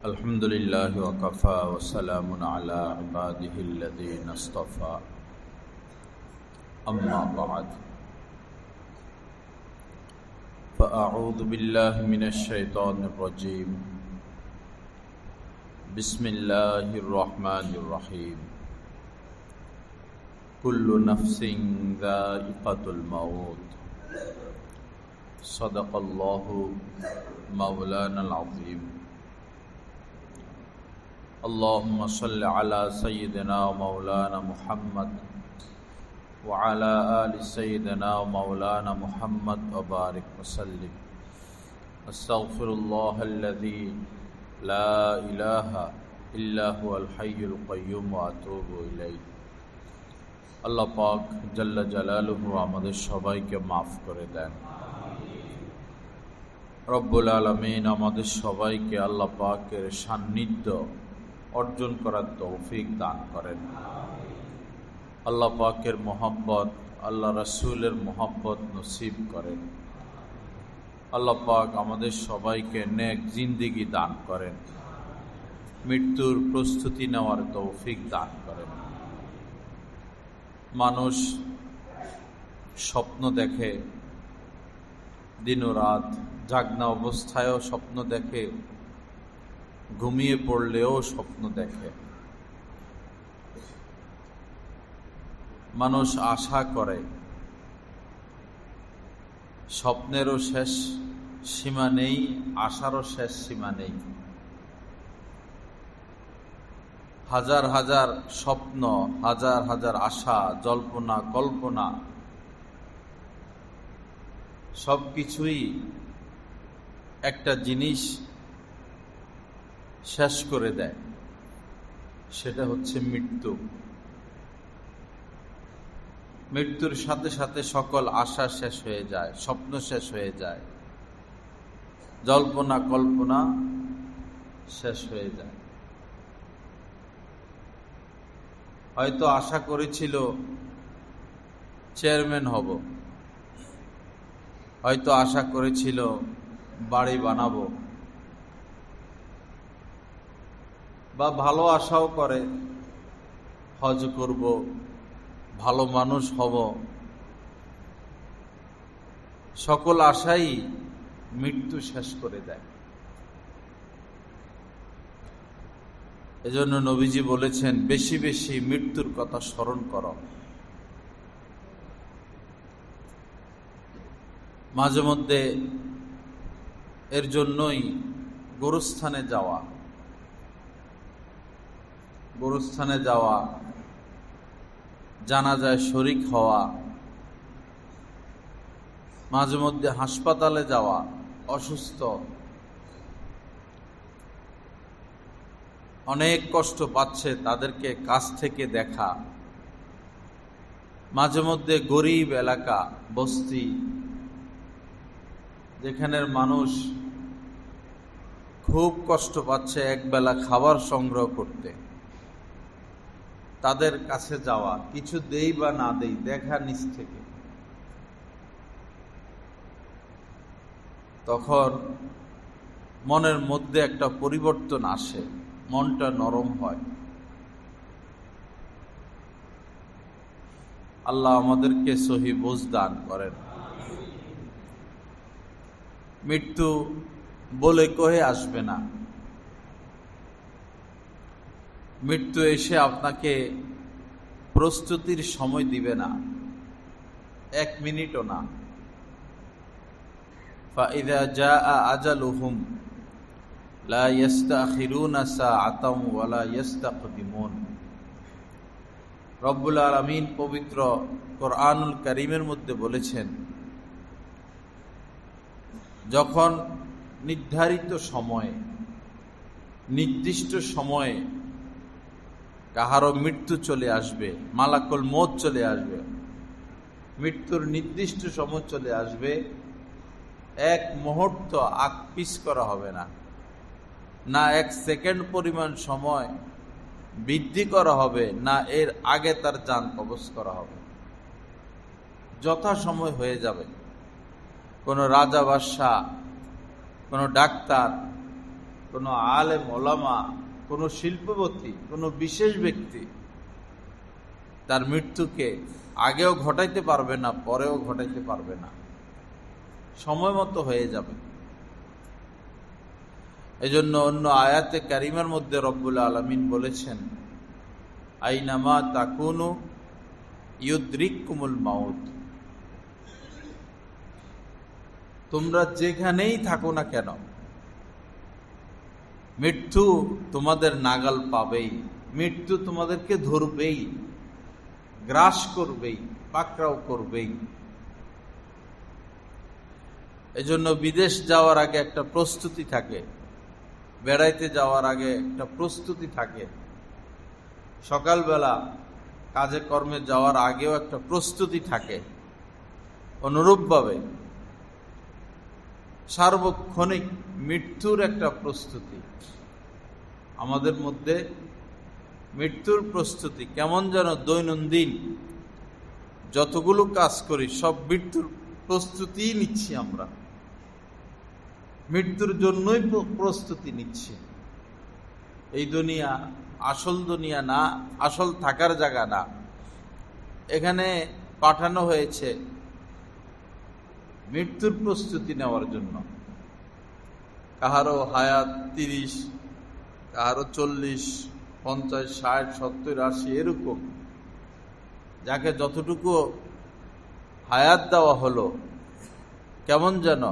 الحمد لله وكفى وسلام على عباده الذين اصطفى أما بعد فأعوذ بالله من الشيطان الرجيم بسم الله الرحمن الرحيم كل نفس ذائقة الموت صدق الله مولانا العظيم اللهم صل على سيدنا مولانا محمد وعلى آل سيدنا مولانا محمد وبارك وسلم استغفر الله الذي لا إله إلا هو الحي القيوم وأتوب إليه আল্লাহ পাক জাল্লা জালালুহু আমাদের সবাইকে মাফ করে দেন। রব্বুল আলামিন আমাদের সবাইকে আল্লাহ পাকের সান্নিধ্য অর্জন করার তৌফিক দান করেন। আল্লাহ পাকের মোহাব্বত, আল্লাহ রাসূলের মোহাব্বত নসিব করেন। আল্লাহ পাক আমাদের সবাইকে নেক জিন্দেগি দান করেন, মৃত্যুর প্রস্তুতি নেওয়ার তৌফিক দান করেন। মানুষ স্বপ্ন দেখে, দিন ও রাত জাগনা অবস্থায়ও স্বপ্ন দেখে, ঘুমিয়ে পড়লেও স্বপ্ন দেখে। মানুষ আশা করে, স্বপ্নেরও শেষ সীমা নেই, আশারও শেষ সীমা নেই। হাজার হাজার স্বপ্ন, হাজার হাজার আশা, জল্পনা কল্পনা সবকিছুই একটা জিনিস শেষ করে দেয়, সেটা হচ্ছে মৃত্যু। মৃত্যুর সাথে সাথে সকল আশা শেষ হয়ে যায়, স্বপ্ন শেষ হয়ে যায়, জল্পনা কল্পনা শেষ হয়ে যায়। হয়তো আশা করেছিল চেয়ারম্যান হব, হয়তো আশা করেছিল বাড়ি বানাবো, বা ভালো আশাও করে হজ করব, ভালো মানুষ হব। সকল আশাই মৃত্যু শেষ করে দেয়। এজন্য নবীজি বলেছেন, বেশি বেশি মৃত্যুর কথা স্মরণ করো। মাঝে মধ্যে এর জন্যই গোরস্থানে যাওয়া, জানাজায় শরীক হওয়া, মাঝে মধ্যে হাসপাতালে যাওয়া, অসুস্থ অনেক কষ্ট পাচ্ছে তাদেরকে কাছ থেকে দেখা, মাঝে মধ্যে গরিব এলাকা, বস্তি, যেখানের মানুষ খুব কষ্ট পাচ্ছে একবেলা খাবার সংগ্রহ করতে, তাদের কাছে যাওয়া, কিছু দেই বা না দেই, দেখা নিচ থেকে। তখন মনের মধ্যে একটা পরিবর্তন আসে, মনটা নরম হয়। আল্লাহ আমাদেরকে সহি বুঝ দান করেন। মৃত্যু বলে কহে আসবে না। মৃত্যু এসে আপনাকে প্রস্তুতির সময় দিবে না, 1 মিনিটও না। فَإِذَا جَاءَ أَجَلُهُمْ لَا يَسْتَأْخِرُونَ سَاعَةً وَلَا يَسْتَقْدِمُونَ। রব্বুল আলামিন পবিত্র কোরআনুল কারীমের মধ্যে বলেছেন, যখন নির্ধারিত সময়ে, নির্দিষ্ট সময়ে কাহারও মৃত্যু চলে আসবে, মালাকুল মউত চলে আসবে, মৃত্যুর নির্দিষ্ট সময় চলে আসবে, 1 মুহূর্ত আগ পিছ করা হবে না, না 1 সেকেন্ড পরিমাণ সময় বৃদ্ধি করা হবে, না এর আগে তার জান কবজ করা হবে। যথা সময় হয়ে যাবে। কোনো রাজা বাদশাহ, কোনো ডাক্তার, কোনো আলেম ওলামা, কোনো শিল্পপতি, কোনো বিশেষ ব্যক্তি তার মৃত্যুকে আগেও ঘটাইতে পারবে না, পরেও ঘটাইতে পারবে না, সময় মতো হয়ে যাবে। এজন্য অন্য আয়াতে কারিমার মধ্যে রব্বুল আলামিন বলেছেন, আইনামা তাকুনু ইউদরিকুমুল মাউত, তোমরা যেখানেই থাকো না কেন মৃত্যু তোমাদের নাগাল পাবেই, মৃত্যু তোমাদেরকে ধরবেই, গ্রাস করবেই, পাকড়াও করবেই। এজন্য বিদেশ যাওয়ার আগে একটা প্রস্তুতি থাকে, বেড়াইতে যাওয়ার আগে একটা প্রস্তুতি থাকে, সকালবেলা কাজে কর্মে যাওয়ার আগেও একটা প্রস্তুতি থাকে। অনুরূপভাবে সার্বক্ষণিক মৃত্যুর একটা প্রস্তুতি আমাদের মধ্যে, মৃত্যুর প্রস্তুতি কেমন যেন দৈনন্দিন যতগুলো কাজ করি সব মৃত্যুর প্রস্তুতি নিচ্ছি, আমরা মৃত্যুর জন্যই প্রস্তুতি নিচ্ছি। এই দুনিয়া আসল দুনিয়া না, আসল থাকার জায়গা না। এখানে পাঠানো হয়েছে মৃত্যুর প্রস্তুতি নেওয়ার জন্য। কাহারও হায়াত 30, কাহারও 40, 50, 60, 70, 80 এরকম, যাকে যতটুকু হায়াত দেওয়া হলো কেমন যেন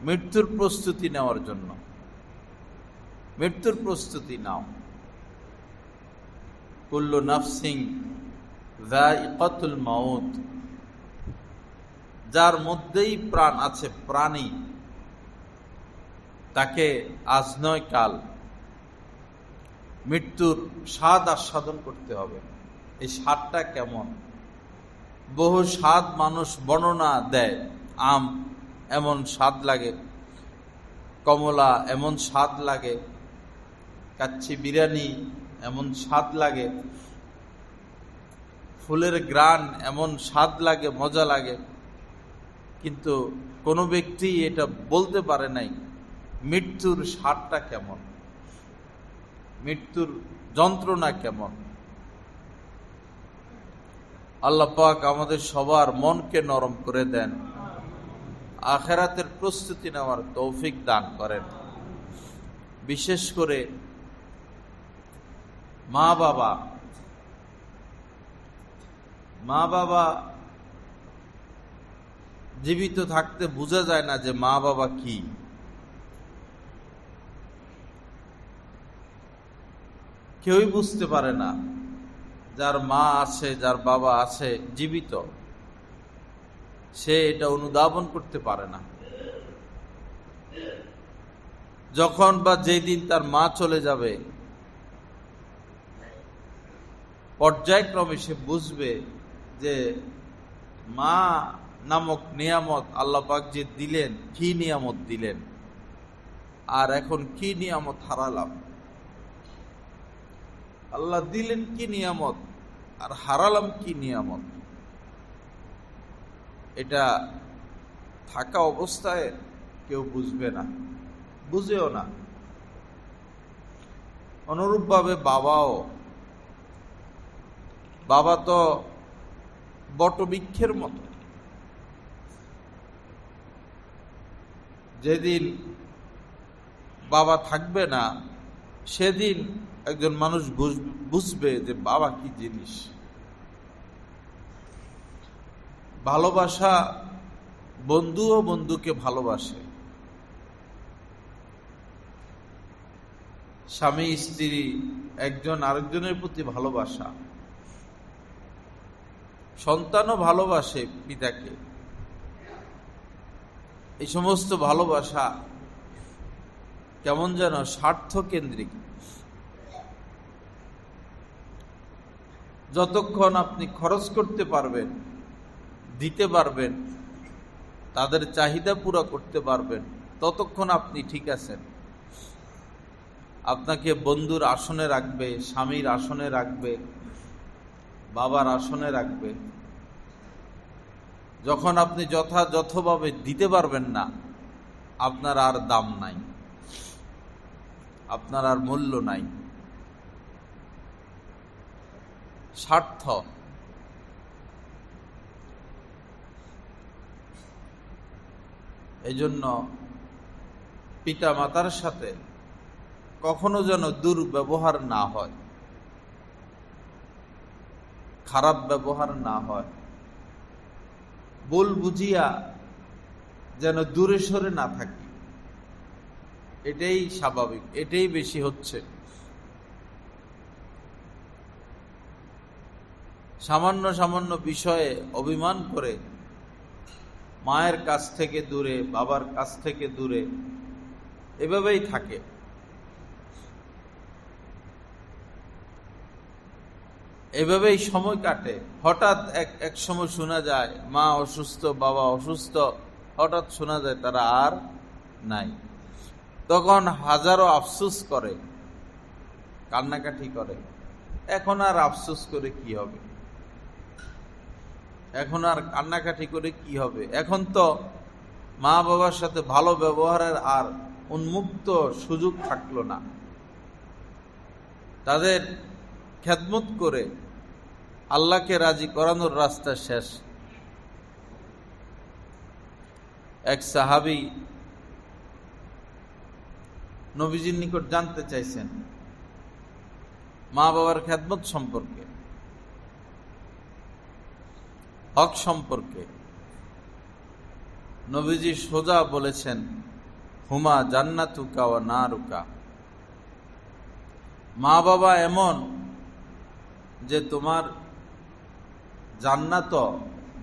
মৃত্যুর প্রস্তুতি নেওয়ার জন্য। মৃত্যুর প্রস্তুতি নাও। কুল্লু নাফসিন যায়িকাতুল মাউত, যার মধ্যেই প্রাণ আছে, প্রাণী, তাকে আজ নয় কাল মৃত্যুর স্বাদ আস্বাদন করতে হবে। এই স্বাদটা কেমন? বহু স্বাদ মানুষ বর্ণনা দেয়। আম এমন স্বাদ লাগে, কমলা এমন স্বাদ লাগে, কাচ্চি বিরিয়ানি এমন স্বাদ লাগে, ফুলের গ্রান এমন স্বাদ লাগে, মজা লাগে। কিন্তু কোনো ব্যক্তি এটা বলতে পারে নাই মৃত্যুর স্বাদটা কেমন, মৃত্যুর যন্ত্রণা কেমন। আল্লাহ পাক আমাদের সবার মনকে নরম করে দেন, আখিরাতের প্রস্তুতি নেওয়ার তৌফিক দান করেন। বিশেষ করে মা বাবা জীবিত থাকতে বোঝা যায় না যে মা বাবা কি। কেউই বুঝতে পারে না। যার মা আছে, যার বাবা আছে জীবিত, সে এটা অনুধাবন করতে পারে না। যখন বা যেদিন তার মা চলে যাবে, পর্যায়ক্রমে সে বুঝবে যে মা নামক নিয়ামত আল্লাহ পাক যে দিলেন, কি নিয়ামত দিলেন, আর এখন কি নিয়ামত হারালাম। আল্লাহ দিলেন কি নিয়ামত আর হারালাম কি নিয়ামত। এটা থাকা অবস্থায় কেউ বুঝবে না, বুঝেও না। অনুরূপভাবে বাবা তো বটবৃক্ষের মতো, যেদিন বাবা থাকবে না সেদিন একজন মানুষ বুঝবে যে বাবা কি জিনিস। ভালোবাসা, বন্ধুও বন্ধুকে ভালোবাসে, স্বামী স্ত্রী একজন আরেকজনের প্রতি ভালোবাসা, সন্তানও ভালোবাসে পিতাকে। এই সমস্ত ভালোবাসা কেমন যেন স্বার্থ কেন্দ্রিক। যতক্ষণ আপনি খরচ করতে পারবেন, দিতে পারবেন, তাদের চাহিদা পুরো করতে পারবেন, ততক্ষণ আপনি ঠিক আছেন। আপনাকে বন্ধুর আসনে রাখবে, স্বামীর আসনে রাখবে, বাবার আসনে রাখবে। যখন আপনি যথাযথভাবে দিতে পারবেন না, আপনার আর দাম নাই। আপনার আর মূল্য নাই। স্বার্থ। এই জন্য পিতা মাতার সাথে কখনো যেন দুর্ব্যবহার না হয়, খারাপ ব্যবহার না হয়, ভুল বুঝিয়া যেন দূরে সরে না থাকি। এটাই স্বাভাবিক, এটাই বেশি হচ্ছে। সামান্য সামান্য বিষয়ে অভিমান করে মায়ের কাছ থেকে দূরে, বাবার কাছ থেকে দূরে, এভাবেই থাকে। এভাবেই সময় কাটে। হঠাৎ এক সময় শোনা যায় মা অসুস্থ, বাবা অসুস্থ, হঠাৎ শোনা যায় তারা আর নাই। তখন হাজারো আফসোস করে, কান্নাকাটি করে। এখন আর আফসোস করে কি হবে? এখন আর কান্নাকাটি করে কি হবে? এখন তো মা বাবার সাথে ভালো ব্যবহারের আর উন্মুক্ত সুযোগ থাকলো না। তাদের খেদমত করে আল্লাহকে রাজি করানোর রাস্তা শেষ। এক সাহাবী নবীজির নিকট জানতে চাইছেন মা বাবার খেদমত সম্পর্কে, হক সম্পর্কে। নবীজি সোজা বলেছেন, হুমা জান্নাতুকা ওয়া নারুকা। মা বাবা এমন যে তোমার জান্নাত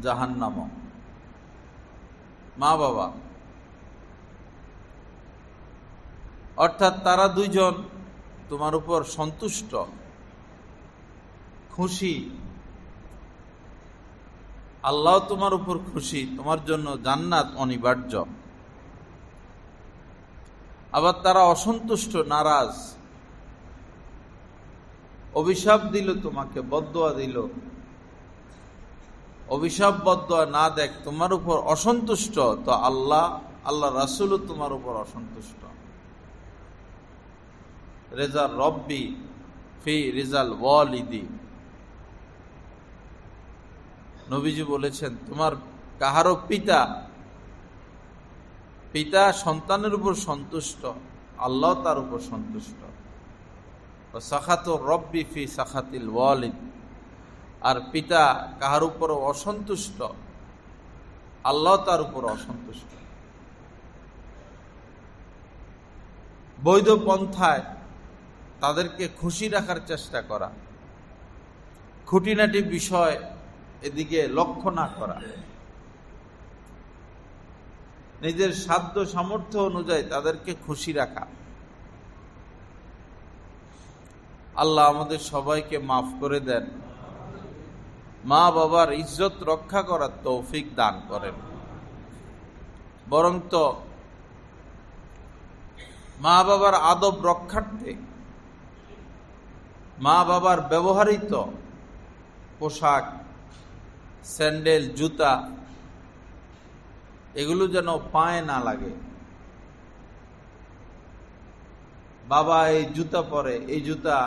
জাহান্নাম। মা বাবা অর্থাৎ তারা দুইজন তোমার উপর সন্তুষ্ট, খুশি। আল্লাহ তোমার উপর খুশি, তোমার জন্য জান্নাত অনিবার্য। আবার তারা অসন্তুষ্ট, নারাজ, অভিশাপ দিল তোমাকে, বদদোয়া দিল। অভিশাপ বদদোয়া না দেখ, তোমার উপর অসন্তুষ্ট, তো আল্লাহ রাসূলও তোমার উপর অসন্তুষ্ট। রেজা রব্বি ফি রিজাল ওয়ালিদি। নবীজি বলেছেন, তোমার কাহারও পিতা সন্তানের উপর সন্তুষ্ট, আল্লাহ তার উপর সন্তুষ্ট। সাখাতুর রব্বি ফি সাখাতিল ওয়ালিদ। আর পিতা কাহার উপর অসন্তুষ্ট, আল্লাহ তার উপর অসন্তুষ্ট। বৈধ পন্থায় তাদেরকে খুশি রাখার চেষ্টা করা, খুঁটিনাটি বিষয় এদিকে লক্ষ্য না করা, নিজের সাধ্য সামর্থ্য অনুযায়ী তাদেরকে খুশি রাখা। আল্লাহ আমাদের সবাইকে মাফ করে দেন, মা বাবার ইজ্জত রক্ষা করার তৌফিক দান করেন। বরং তো মা বাবার আদব রক্ষার্থে, মা বাবার ব্যবহৃত পোশাক, স্যান্ডেল, জুতা, এগুলো যেন পায়ে না লাগে। বাবা এই জুতা পরে, এই জুতা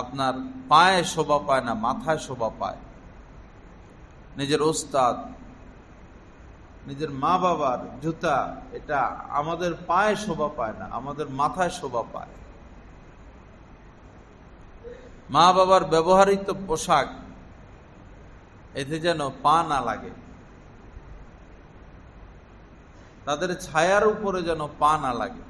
আপনার পায়ে শোভা পায় না, মাথায় শোভা পায়। নিজের ওস্তাদ, নিজের মা বাবার জুতা, এটা আমাদের পায়ে শোভা পায় না, আমাদের মাথায় শোভা পায়। মা বাবার ব্যবহৃত পোশাক, এতে যেন পা না লাগে, তাদের ছায়ার উপরে যেন পা না লাগে।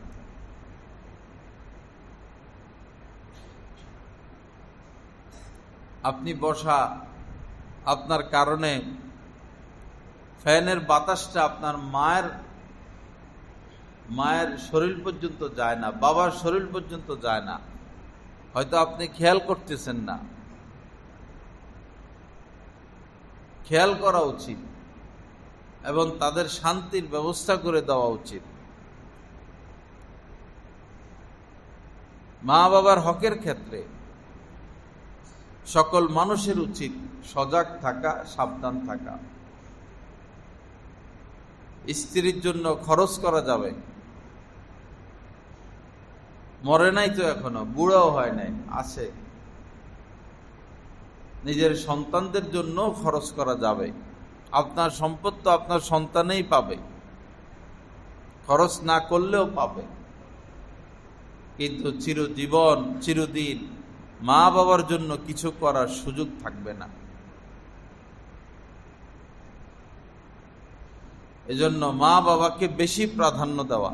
আপনি বসা, আপনার কারণে ফ্যানের বাতাসটা আপনার মায়ের শরীর পর্যন্ত যায় না, বাবার শরীর পর্যন্ত যায় না, হয়তো আপনি খেয়াল করতেছেন না। খেয়াল করা উচিত এবং তাদের শান্তির ব্যবস্থা করে দেওয়া উচিত। মা বাবার হকের ক্ষেত্রে সকল মানুষের উচিত সজাগ থাকা, সাবধান থাকা। স্ত্রীর জন্য খরচ করা যাবে, মরে নাই তো, এখনো বুড়াও হয় নাই, আছে। নিজের সন্তানদের জন্য খরচ করা যাবে। আপনার সম্পদ তো আপনার সন্তানেই পাবে, খরচ না করলেও পাবে। কিন্তু চিরজীবন চিরদিন মা বাবার জন্য কিছু করার সুযোগ থাকবে না। এজন্য মা বাবাকে বেশি প্রাধান্য দেওয়া।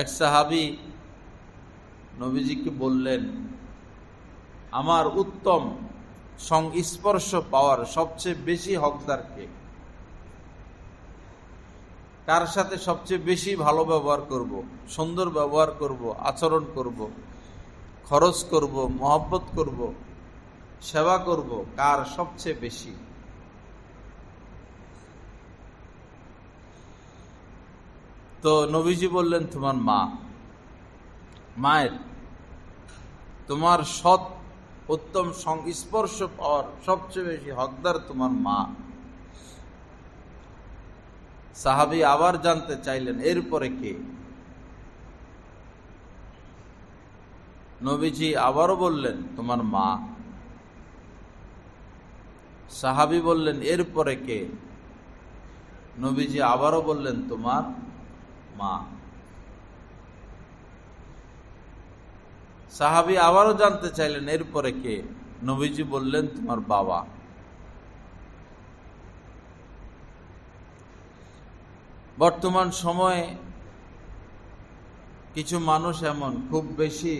এক সাহাবী নবীজিকে বললেন, আমার উত্তম সংস্পর্শ পাওয়ার সবচেয়ে বেশি হকদার কে? কার সাথে সবচেয়ে বেশি ভালো ব্যবহার করব, সুন্দর ব্যবহার করব, আচরণ করব, খরচ করব, মহব্বত করব, সেবা করব, কার সবচেয়ে বেশি? তো নবীজি বললেন, তোমার মা। মায়ের, তোমার সৎ উত্তম সংস্পর্শ পাওয়ার সবচেয়ে বেশি হকদার তোমার মা। সাহাবী আবার জানতে চাইলেন, এরপরে কে? নবীজি আবারও বললেন, তোমার মা। সাহাবী বললেন, এরপরে কে? নবীজি আবারও বললেন, তোমার মা। সাহাবী আবারও জানতে চাইলেন, এরপরে কে? নবীজি বললেন, তোমার বাবা। বর্তমান সময়ে কিছু মানুষ এমন খুব বেশি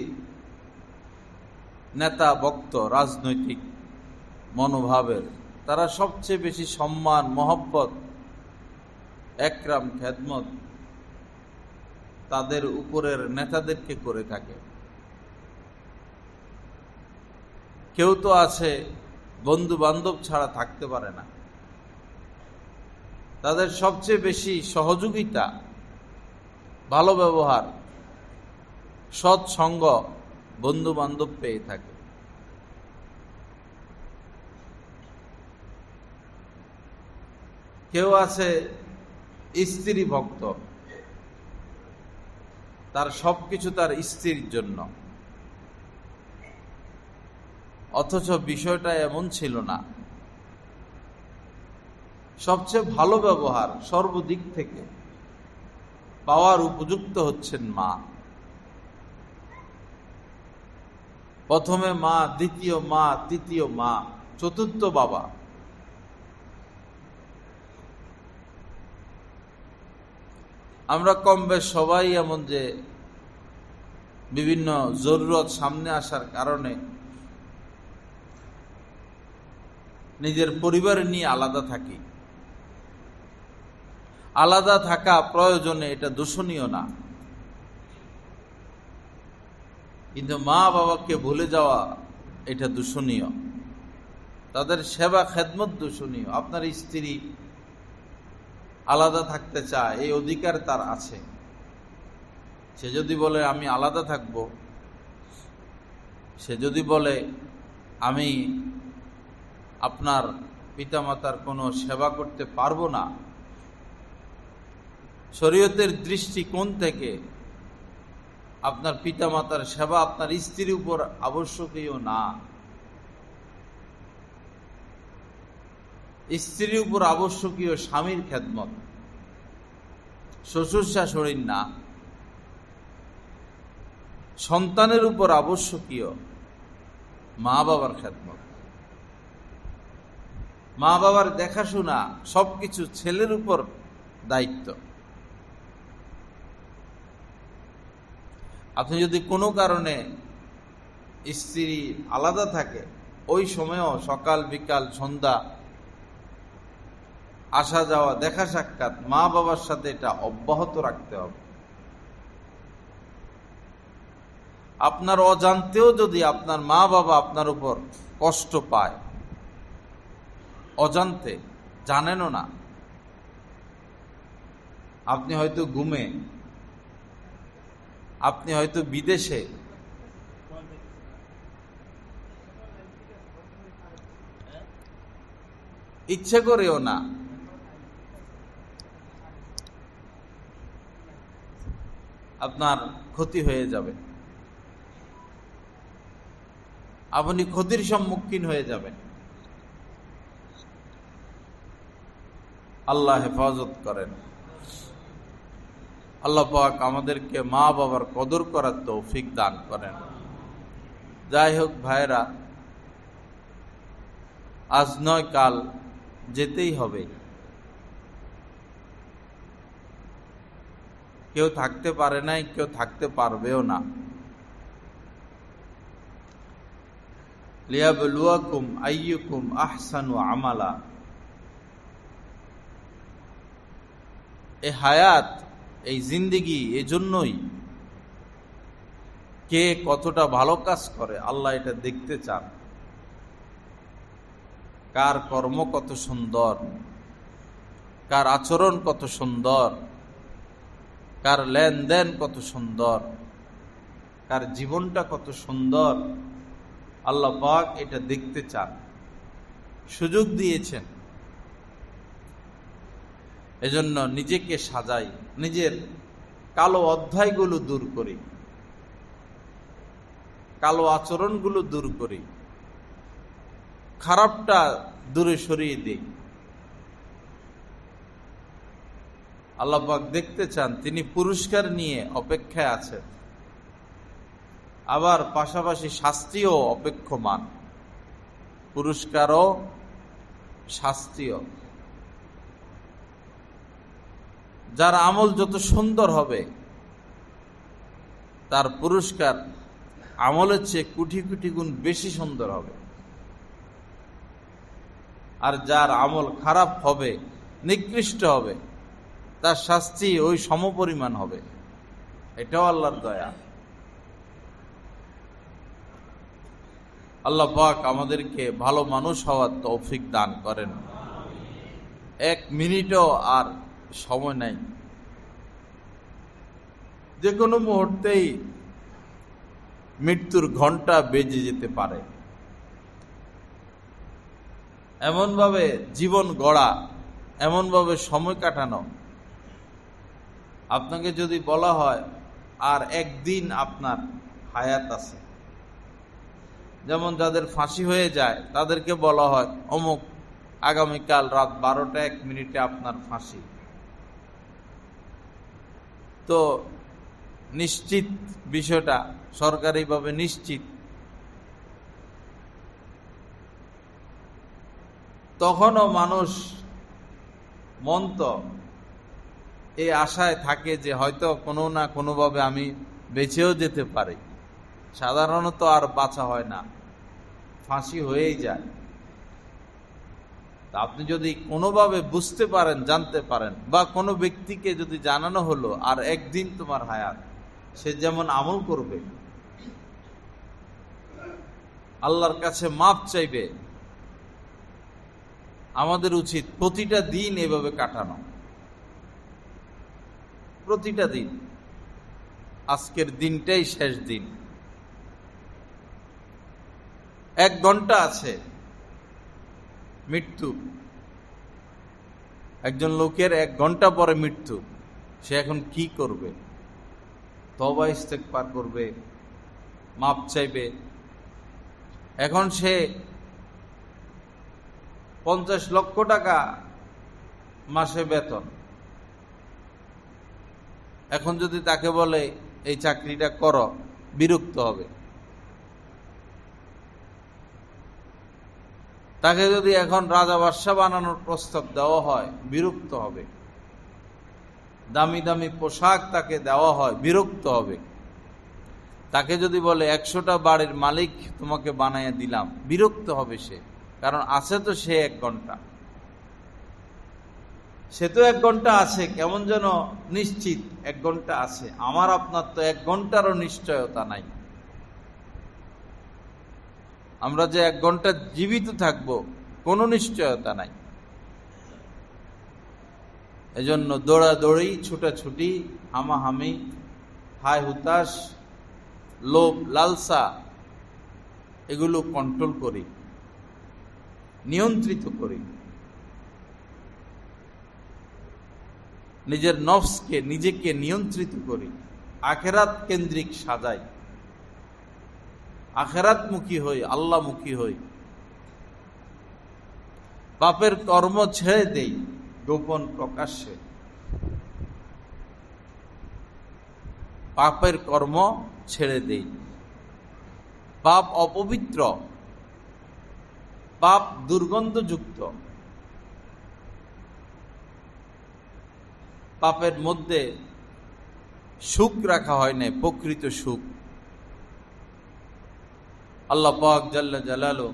নেতা বক্ত রাজনৈতিক মনোভাবের, তারা সবচেয়ে বেশি সম্মান, মহব্বত, একরাম, খেদমত তাদের উপরের নেতাদেরকে করে থাকে। কেউ তো আছে বন্ধু বান্ধব ছাড়া থাকতে পারে না, তাদের সবচেয়ে বেশি সহযোগিতা, ভালো ব্যবহার, সৎসঙ্গ বন্ধু বান্ধব পেয়ে থাকে। কেউ আছে স্ত্রী ভক্ত, তার সবকিছু তার স্ত্রীর জন্য, অথচ বিষয়টা এমন ছিল না। সবচেয়ে ভালো ব্যবহার সর্বদিক থেকে পাওয়ার উপযুক্ত হচ্ছেন মা। প্রথমে মা, দ্বিতীয় মা, তৃতীয় মা, চতুর্থ বাবা। আমরা কম বেশ সবাই এমন যে বিভিন্ন জরুরত সামনে আসার কারণে নিজের পরিবার নিয়ে আলাদা থাকি। আলাদা থাকা প্রয়োজনে, এটা দূষণীয় না, কিন্তু মা বাবাকে ভুলে যাওয়া এটা দূষণীয়। তাদের সেবা খেদমত দূষণীয়। আপনার স্ত্রী আলাদা থাকতে চায়, এই অধিকার তার আছে। সে যদি বলে আমি আলাদা থাকব, সে যদি বলে আমি আপনার পিতামাতার কোনো সেবা করতে পারবো না, শরীয়তের দৃষ্টিকোণ থেকে আপনার পিতামাতার সেবা আপনার স্ত্রীর উপর আবশ্যকীয় না। স্ত্রীর উপর আবশ্যকীয় স্বামীর খেদমত, শ্বশুর শাশুড়ির না। সন্তানের উপর আবশ্যকীয় মা বাবার খেদমত। মা বাবার দেখাশোনা সবকিছু ছেলের উপর দায়িত্ব। আপনি যদি কোনো কারণে স্ত্রী আলাদা থাকে, ওই সময়ও সকাল বিকাল সন্ধ্যা আসা যাওয়া, দেখা সাক্ষাৎ মা বাবার সাথে এটা অব্যাহত রাখতে হবে। আপনার অজান্তেও যদি আপনার মা বাবা আপনার উপর কষ্ট পায়, অজান্তে, জানেনও না, আপনি হয়তো ঘুমে, আপনি হয়তো বিদেশে, ইচ্ছে করেও না, আপনার ক্ষতি হয়ে যাবে, আপনি ক্ষতির সম্মুখীন হয়ে যাবেন। আল্লাহ হেফাজত করেন। আল্লাহ পাক আমাদেরকে মা বাবার কদর করার তৌফিক দান করেন। যাই হোক ভাইরা, আজ নয় কাল যেতেই হবে। কেউ থাকতে পারে নাই, কেউ থাকতে পারবেও না। লিয়াবলুয়াকুম আইয়ুকুম আহসানু আমালা। এই হায়াত, এই জিন্দেগি এজন্যই, কে কতটা ভালো কাজ করে আল্লাহ এটা দেখতে চান। কার কর্ম কত সুন্দর, কার আচরণ কত সুন্দর, কার লেনদেন কত সুন্দর, কার জীবনটা কত সুন্দর, আল্লাহ পাক এটা দেখতে চান, সুযোগ দিয়েছেন। এজন্য নিজেকে সাজাই, নিজের কালো অধ্যায়গুলো দূর করি, কালো আচরণগুলো দূর করি, খারাপটা দূরে সরিয়ে দিই। আল্লাহ পাক দেখতে চান, তিনি পুরস্কার নিয়ে অপেক্ষায় আছেন, আবার পাশাপাশি শাস্তিও অপেক্ষমান, পুরস্কারও শাস্তিও। যার আমল যত সুন্দর হবে তার পুরস্কার আমলের চেয়ে কোটি কোটি গুণ বেশি সুন্দর হবে, আর যার আমল খারাপ হবে, নিকৃষ্ট হবে, তার শাস্তি ওই সমপরিমাণ হবে। এটাও আল্লাহর দয়া। আল্লাহ পাক আমাদেরকে ভালো মানুষ হওয়ার তৌফিক দান করেন। এক মিনিটও আর সময় নাই, যে কোনো মুহূর্তেই মৃত্যুর ঘন্টা বেজে যেতে পারে। এমনভাবে জীবন গড়া, এমনভাবে সময় কাটানো, আপনাকে যদি বলা হয় আর একদিন আপনার হায়াত আছে, যেমন যাদের ফাঁসি হয়ে যায় তাদেরকে বলা হয় অমুক আগামীকাল রাত 12টা 1 মিনিটে আপনার ফাঁসি, তো নিশ্চিত বিষয়টা সরকারিভাবে নিশ্চিত। তখনও মানুষ মন তো এই আশায় থাকে যে হয়তো কোনো না কোনোভাবে আমি বেঁচেও যেতে পারি। সাধারণত আর বাঁচা হয় না, ফাঁসি হয়েই যায়। তা আপনি যদি কোনোভাবে বুঝতে পারেন, জানতে পারেন, বা কোনো ব্যক্তিকে যদি জানানো হলো আর একদিন তোমার হায়াত, সে যেমন আমল করবে, আল্লাহর কাছে মাপ চাইবে, আমাদের উচিত প্রতিটা দিন এভাবে কাটানো। প্রতিটা দিন, আজকের দিনটাই শেষ দিন। 1 ঘন্টা আছে মৃত্যু। একজন লোকের 1 ঘন্টা পরে মৃত্যু, সে এখন কি করবে? তওবা ইস্তেগফার করবে, মাপ চাইবে। এখন সে 50 লক্ষ টাকা মাসে বেতন, এখন যদি তাকে বলে এই চাকরিটা করো, বিরক্ত হবে। তাকে যদি এখন রাজা বাদশা বানানোর প্রস্তাব দেওয়া হয়, বিরক্ত হবে। দামি দামি পোশাক তাকে দেওয়া হয়, বিরক্ত হবে। তাকে যদি বলে 100টা বাড়ির মালিক তোমাকে বানাইয়া দিলাম, বিরক্ত হবে সে। কারণ আছে তো সে 1 ঘন্টা, সে তো 1 ঘন্টা আছে, কেমন যেন নিশ্চিত 1 ঘন্টা আছে। আমার আপনার তো 1 ঘন্টারও নিশ্চয়তা নাই। আমরা যে 1 ঘন্টা জীবিত থাকব, কোনো নিশ্চয়তা নাই। এজন্য দৌড়াদৌড়ি, ছুটাছুটি, হামাহামি, হায় হুতাশ, লোভ লালসা, এগুলো কন্ট্রোল করি, নিয়ন্ত্রিত করি। নিজের নফসকে, নিজেকে নিয়ন্ত্রিত করি। আখেরাত কেন্দ্রিক সাজাই, আখেরাতমুখী হই, আল্লাহমুখী হই। পাপের কর্ম ছেড়ে দেই গোপন প্রকাশ্যে, পাপের কর্ম ছেড়ে দেই। পাপ অপবিত্র, পাপ দুর্গন্ধযুক্ত, পাপের মধ্যে সুখ রাখা হয় না, প্রকৃত সুখ। আল্লাহ পাক জাল্লা জালালু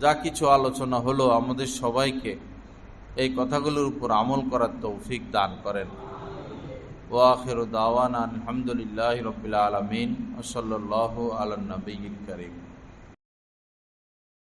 যা কিছু আলোচনা হলো আমাদের সবাইকে এই কথাগুলোর উপর আমল করার তৌফিক দান করেন। ওয়া আখিরু দাওয়ানা আলহামদুলিল্লাহি রাব্বিল আলামিন ওয়া সাল্লাল্লাহু আলা নবিয়্যিল কারীম।